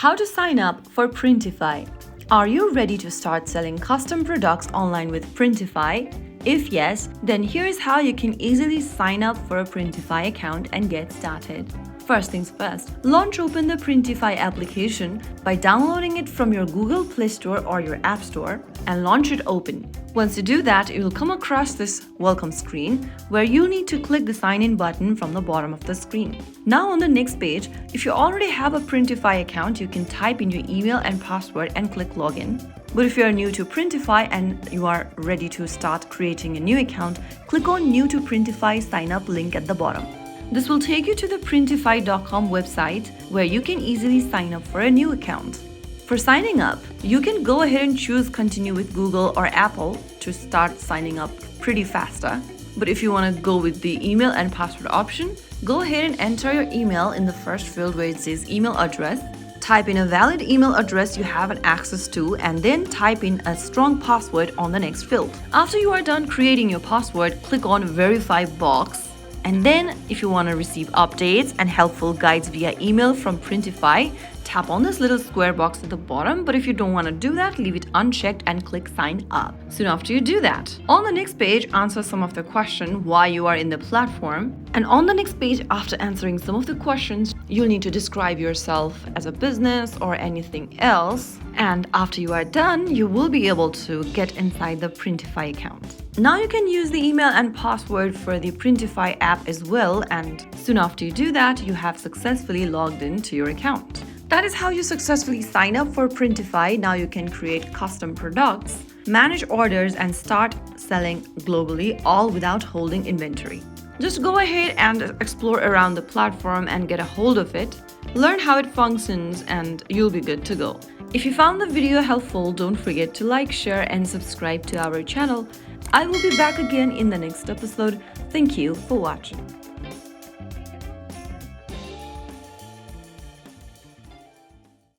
How to sign up for Printify. Are you ready to start selling custom products online with Printify? If yes, then here's how you can easily sign up for a Printify account and get started. First things first, launch open the Printify application by downloading it from your Google Play Store or your App Store and launch it open. Once you do that, you will come across this welcome screen where you need to click the sign in button from the bottom of the screen. Now on the next page, if you already have a Printify account, you can type in your email and password and click login. But if you are new to Printify and you are ready to start creating a new account, click on New to Printify sign up link at the bottom. This will take you to the printify.com website where you can easily sign up for a new account. For signing up, you can go ahead and choose Continue with Google or Apple to start signing up pretty faster. But if you want to go with the email and password option, go ahead and enter your email in the first field where it says email address. Type in a valid email address you have access to and then type in a strong password on the next field. After you are done creating your password, click on Verify box. And then, if you want to receive updates and helpful guides via email from Printify, tap on this little square box at the bottom. But if you don't want to do that, leave it unchecked and click sign up. Soon after you do that, on the next page, answer some of the questions why you are in the platform. And on the next page, after answering some of the questions, you'll need to describe yourself as a business or anything else. And after you are done, you will be able to get inside the Printify account. Now you can use the email and password for the Printify app as well, and soon after you do that, you have successfully logged into your account. That is how you successfully sign up for Printify. Now you can create custom products, manage orders, and start selling globally, all without holding inventory. Just go ahead and explore around the platform and get a hold of it. Learn how it functions and you'll be good to go. If you found the video helpful, don't forget to like, share, and subscribe to our channel. I will be back again in the next episode. Thank you for watching.